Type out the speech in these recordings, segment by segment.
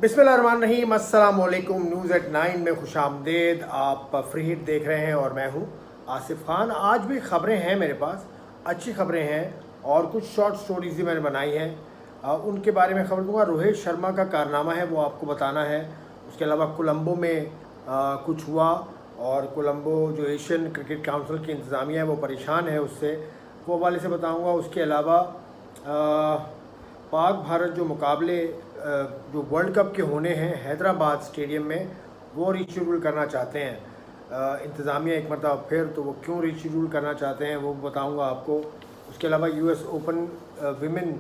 बिस्मिल्लाहिर्रहमानिर्रहीम, अस्सलामुअलैकुम। News eight 9 में खुशामदीद। आप फ्री हिट देख रहे हैं और मैं हूं आसिफ खान। आज भी ख़बरें हैं मेरे पास, अच्छी ख़बरें हैं और कुछ शॉर्ट स्टोरीज़ भी मैंने बनाई हैं। उनके बारे में ख़बर दूंगा। रोहित शर्मा का कारनामा है वो आपको बताना है। उसके अलावा कोलंबो में कुछ हुआ और कोलंबो जो एशियन क्रिकेट काउंसिल की इंतज़ामिया है वो परेशान है उससे, वो हवाले से बताऊँगा। उसके अलावा पाक भारत जो मुकाबले जो वर्ल्ड कप के होने हैं हैदराबाद स्टेडियम में, वो रीशेड्यूल करना चाहते हैं इंतज़ामिया एक मरतबा फिर, तो वो क्यों रीशेड्यूल करना चाहते हैं वो बताऊंगा आपको। उसके अलावा यूएस ओपन विमेन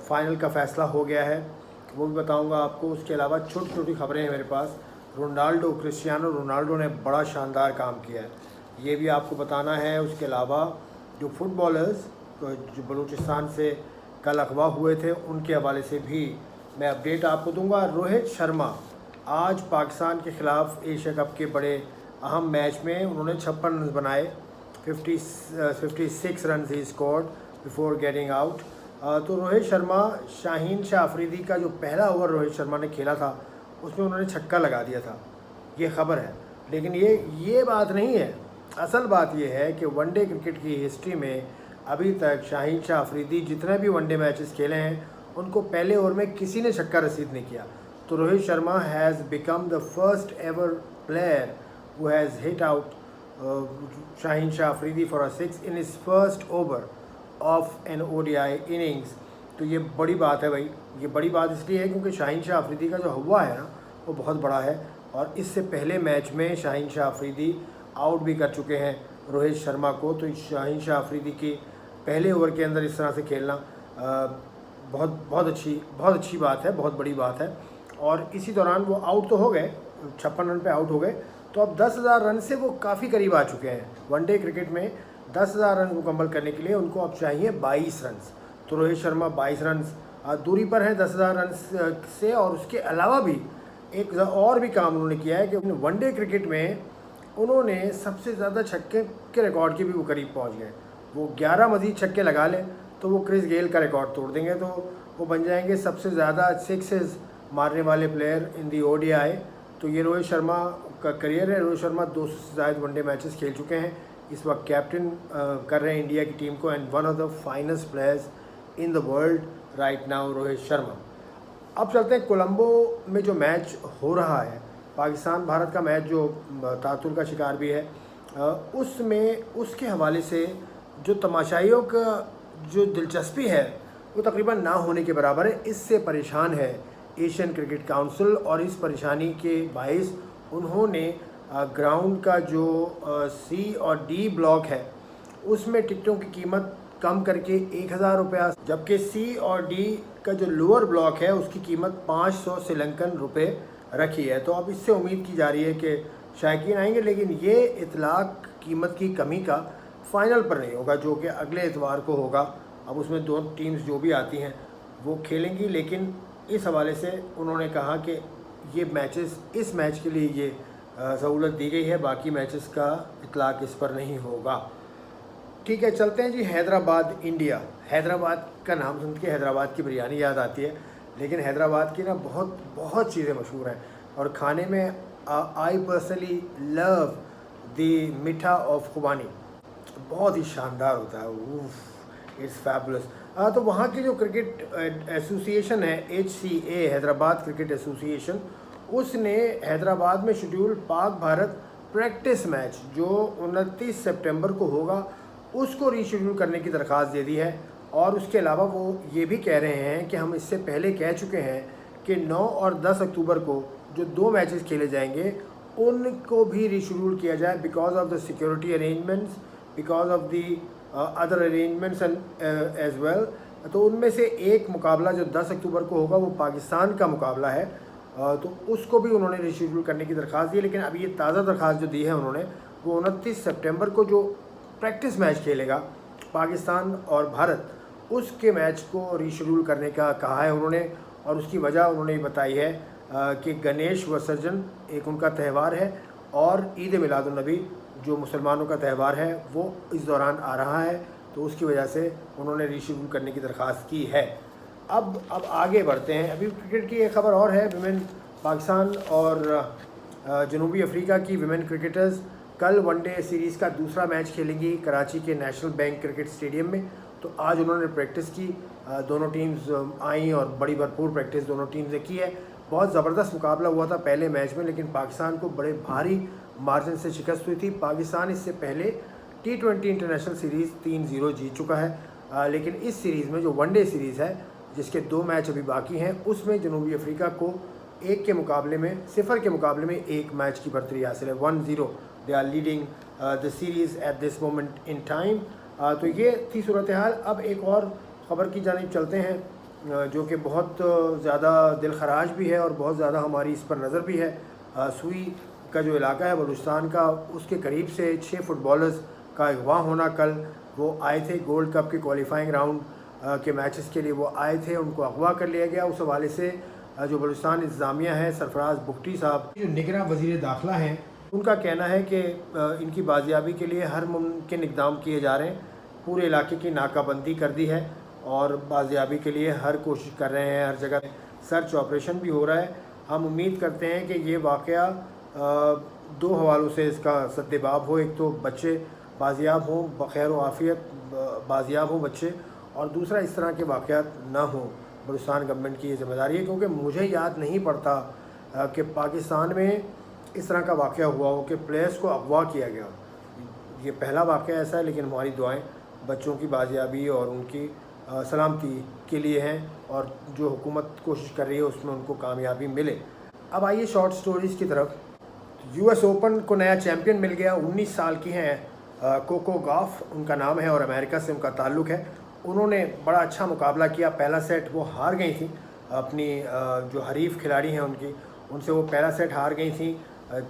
फाइनल का फ़ैसला हो गया है, वो भी बताऊंगा आपको। उसके अलावा छोटी छोटी ख़बरें हैं मेरे पास। क्रिस्टियानो रोनाल्डो ने बड़ा शानदार काम किया है, ये भी आपको बताना है। उसके अलावा जो फुटबॉलर्स जो बलूचिस्तान से कल अगवा हुए थे उनके हवाले से भी मैं अपडेट आपको दूंगा। रोहित शर्मा आज पाकिस्तान के ख़िलाफ़ एशिया कप के बड़े अहम मैच में उन्होंने 56 रन बनाए। 56 run he scored before getting out. तो रोहित शर्मा, शाहीन शाह अफरीदी का जो पहला ओवर रोहित शर्मा ने खेला था उसमें उन्होंने छक्का लगा दिया था, ये ख़बर है। लेकिन ये बात नहीं है। असल बात ये है कि वनडे क्रिकेट की हिस्ट्री में अभी तक शाहीन शाह अफरीदी जितने भी वनडे मैचेस खेले हैं उनको पहले ओवर में किसी ने छक्का रसीद नहीं किया। तो Rohit Sharma has become the first ever player who has hit out Shaheen Shah Afridi for a 6 in his first over of N ODI innings. तो ये बड़ी बात है भाई, ये बड़ी बात इसलिए है क्योंकि शाहीन शाह अफरीदी का जो हवा है ना वो बहुत बड़ा है, और इससे पहले मैच में शाहीन शाह अफरीदी आउट भी कर चुके हैं रोहित शर्मा को। तो शाहीन शाह अफरीदी के पहले ओवर के अंदर इस तरह से खेलना बहुत अच्छी बात है, बहुत बड़ी बात है। और इसी दौरान वो आउट तो हो गए, 56 रन पे आउट हो गए, तो अब 10,000 रन से वो काफ़ी करीब आ चुके हैं। वनडे क्रिकेट में 10,000 रन मुकम्मल करने के लिए उनको अब चाहिए 22 रन। तो रोहित शर्मा 22 रन दूरी पर हैं 10,000 रन से। और उसके अलावा भी एक और भी काम उन्होंने किया है कि वनडे क्रिकेट में उन्होंने सबसे ज़्यादा छक्के के रिकॉर्ड के भी वो करीब पहुँच गए। वो 11 मज़ीद छक्के लगा लें तो वो क्रिस गेल का रिकॉर्ड तोड़ देंगे, तो वो बन जाएंगे सबसे ज़्यादा सिक्सेस मारने वाले प्लेयर इन दी ओडीआई। तो ये रोहित शर्मा का करियर है। रोहित शर्मा 200 से ज़्यादा वनडे मैचेस खेल चुके हैं, इस वक्त कैप्टन कर रहे हैं इंडिया की टीम को, and one of the finest players in the world right now Rohit Sharma. अब चलते हैं कोलंबो में जो मैच हो रहा है, पाकिस्तान भारत का मैच जो तातुल का शिकार भी है, उसमें उसके हवाले से जो तमाशाइयों का जो दिलचस्पी है वो तकरीबन ना होने के बराबर है। इससे परेशान है एशियन क्रिकेट काउंसिल, और इस परेशानी के बायस उन्होंने ग्राउंड का जो सी और डी ब्लॉक है उसमें टिकटों की कीमत कम करके 1,000 रुपया, जबकि सी और डी का जो लोअर ब्लॉक है उसकी कीमत 500 श्रीलंकन रुपये रखी है। तो अब इससे उम्मीद की जा रही है कि शायकीन आएंगे, लेकिन ये इतलाक कीमत की कमी का फाइनल पर नहीं होगा जो कि अगले इतवार को होगा। अब उसमें दो टीम्स जो भी आती हैं वो खेलेंगी, लेकिन इस हवाले से उन्होंने कहा कि ये मैचेस, इस मैच के लिए ये सहूलत दी गई है, बाकी मैचेस का इतलाक इस पर नहीं होगा। ठीक है, चलते हैं जी हैदराबाद इंडिया। हैदराबाद का नाम सुन के हैदराबाद की बिरयानी याद आती है, लेकिन हैदराबाद की ना बहुत चीज़ें मशहूर हैं, और खाने में आई पर्सनली लव द मीठा ऑफ खुबानी, बहुत ही शानदार होता है। It's fabulous. तो वहाँ की जो क्रिकेट एसोसिएशन है HCA, हैदराबाद क्रिकेट एसोसिएशन, उसने हैदराबाद में schedule Pak Bharat practice match जो 29 सितंबर को होगा उसको रीशेड्यूल करने की दरख्वास्त दे दी है। और उसके अलावा वो ये भी कह रहे हैं कि हम इससे पहले कह चुके हैं कि 9 और 10 अक्टूबर को जो 2 मैचेस खेले जाएंगे उनको भी रीशेड्यूल किया जाए, because of the security arrangements, because of the other arrangements as well. तो उनमें से एक मुकाबला जो 10 अक्टूबर को होगा वो पाकिस्तान का मुकाबला है, तो उसको भी उन्होंने रीशेड्यूल करने की दरख्वास्त दी है। लेकिन अभी ये ताज़ा दरख्वास्त जो दी है उन्होंने, वो 29 सितंबर को जो प्रैक्टिस मैच खेलेगा पाकिस्तान और भारत, उसके मैच को रीशेड्यूल करने का कहा है उन्होंने। और उसकी वजह उन्होंने बताई है कि गणेश विसर्जन एक उनका त्यौहार है, और ईद मिलादुन्नबी जो मुसलमानों का त्यौहार है वो इस दौरान आ रहा है, तो उसकी वजह से उन्होंने रीशेड्यूल करने की दरख्वास्त की है। अब आगे बढ़ते हैं। अभी क्रिकेट की एक खबर और है। विमेन पाकिस्तान और जनूबी अफ्रीका की विमेन क्रिकेटर्स कल वनडे सीरीज़ का दूसरा मैच खेलेंगी कराची के नेशनल बैंक क्रिकेट स्टेडियम में। तो आज उन्होंने प्रैक्टिस की, दोनों टीम्स आई और बड़ी भरपूर प्रैक्टिस दोनों टीम्स ने की है। बहुत ज़बरदस्त मुकाबला हुआ था पहले मैच में, लेकिन पाकिस्तान को बड़े भारी मार्जिन से शिकस्त हुई थी। पाकिस्तान इससे पहले T20 इंटरनेशनल सीरीज़ 3-0 जीत चुका है, लेकिन इस सीरीज़ में जो वनडे सीरीज़ है जिसके 2 मैच अभी बाकी हैं, उसमें जनूबी अफ्रीका को 1 के मुकाबले में 0 के मुकाबले में 1 मैच की बढ़तरी हासिल है। 1-0 they are leading the series at this moment in time. तो ये थी सूरत हाल। अब एक और ख़बर की जानिब चलते हैं जो कि बहुत ज़्यादा दिल खराज भी है और बहुत ज़्यादा हमारी इस पर नज़र भी है। सुई का जो इलाका है बलूचिस्तान का, उसके करीब से 6 फुटबॉलर्स का अगवा होना। कल वो आए थे गोल्ड कप के क्वालिफाइंग राउंड के मैचेस के लिए, वो आए थे, उनको अगवा कर लिया गया। उस हवाले से जो बलूचिस्तान इंतज़ामिया है, सरफराज बुख्ती साहब जो निगरां वज़ीर दाखिला हैं, उनका कहना है कि इनकी बाजियाबी के लिए हर मुमकिन इक़दाम किए जा रहे हैं। पूरे इलाके की नाकाबंदी कर दी है और बाजियाबी के लिए हर कोशिश कर रहे हैं। हर जगह सर्च ऑपरेशन भी हो रहा है। हम उम्मीद करते हैं कि ये वाक़या 2 हवालों से इसका सद्देबाब हो। एक तो बच्चे बाजियाब हों, बखैर व आफ़ियत बाजियाब हों बच्चे, और दूसरा इस तरह के वाक़यात ना हों। बलूचिस्तान गवर्नमेंट की ये ज़िम्मेदारी है, क्योंकि मुझे याद नहीं पड़ता कि पाकिस्तान में इस तरह का वाक़या हुआ हो कि प्लेयर्स को अगवा किया गया। ये पहला वाक़या ऐसा है, लेकिन हमारी दुआएं बच्चों की बाजियाबी और उनकी सलामती के लिए हैं, और जो हुकूमत कोशिश कर रही है उसमें उनको कामयाबी मिले। अब आइए शॉर्ट स्टोरीज़ की तरफ। US ओपन को नया चैम्पियन मिल गया। 19 साल की हैं कोको गॉफ उनका नाम है और अमेरिका से उनका ताल्लुक़ है। उन्होंने बड़ा अच्छा मुकाबला किया। पहला सेट वो हार गई थी, अपनी जो हरीफ खिलाड़ी हैं उनसे वो पहला सेट हार गई थी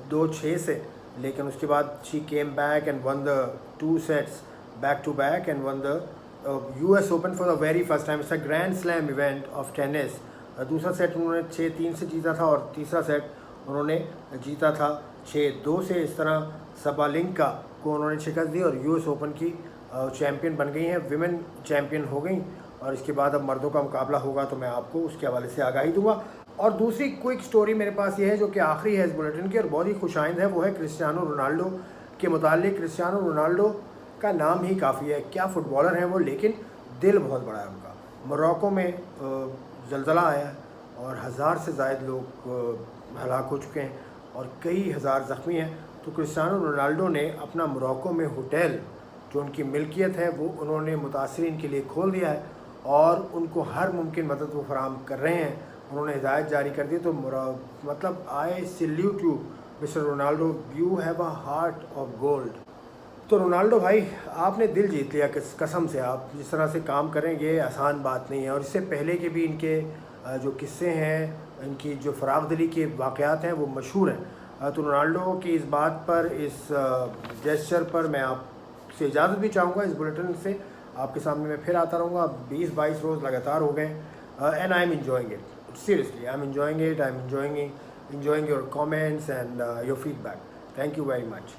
2-6 से, लेकिन उसके बाद she came back and won the 2 sets back to back and won the US open for the very first time. It's a grand slam event of tennis. दूसरा सेट उन्होंने 6-3 से जीता था और तीसरा सेट उन्होंने जीता था 6-2 से। इस तरह सबालिंका को उन्होंने शिकस्त दी और US ओपन की चैम्पियन बन गई हैं, विमेन चैम्पियन हो गई। और इसके बाद अब मर्दों का मुकाबला होगा तो मैं आपको उसके हवाले से आगाही दूंगा। और दूसरी क्विक स्टोरी मेरे पास ये है जो कि आखिरी है इस बुलेटिन की और बहुत ही खुशाइंद है, वो है क्रिस्टियानो रोनाल्डो के मुतालिक। क्रिस्टियानो रोनाल्डो का नाम ही काफ़ी है, क्या फ़ुटबॉलर हैं वो, लेकिन दिल बहुत बड़ा है उनका। मोरक्को में ज़लज़ला आया और 1000 से ज़ायद लोग हलाक हो चुके हैं और कई हज़ार ज़ख्मी हैं। तो क्रिस्टियानो रोनाल्डो ने अपना मोरक्को में होटल जो उनकी मिल्कियत है वो उन्होंने मुतासरीन के लिए खोल दिया है और उनको हर मुमकिन मदद वो फराहम कर रहे हैं। उन्होंने हिदायत जारी कर दी। तो मतलब आई salute you mister Ronaldo, you have a heart of gold. तो रोनाल्डो भाई, आपने दिल जीत लिया कसम से। आप जिस तरह से काम करेंगे ये आसान बात नहीं है। और इससे पहले के भी इनके जो किस्से हैं, इनकी जो फ़राग दिली के वाक़यात हैं वो मशहूर हैं। तो रोनाल्डो की इस बात पर, इस जेस्चर पर मैं आपसे इजाज़त भी चाहूँगा। इस बुलेटिन से आपके सामने मैं फिर आता रहूँगा। 20-22 रोज़ लगातार हो गए and I am enjoying it. Seriously, I'm enjoying it. I'm enjoying your comments and your feedback. Thank you very much.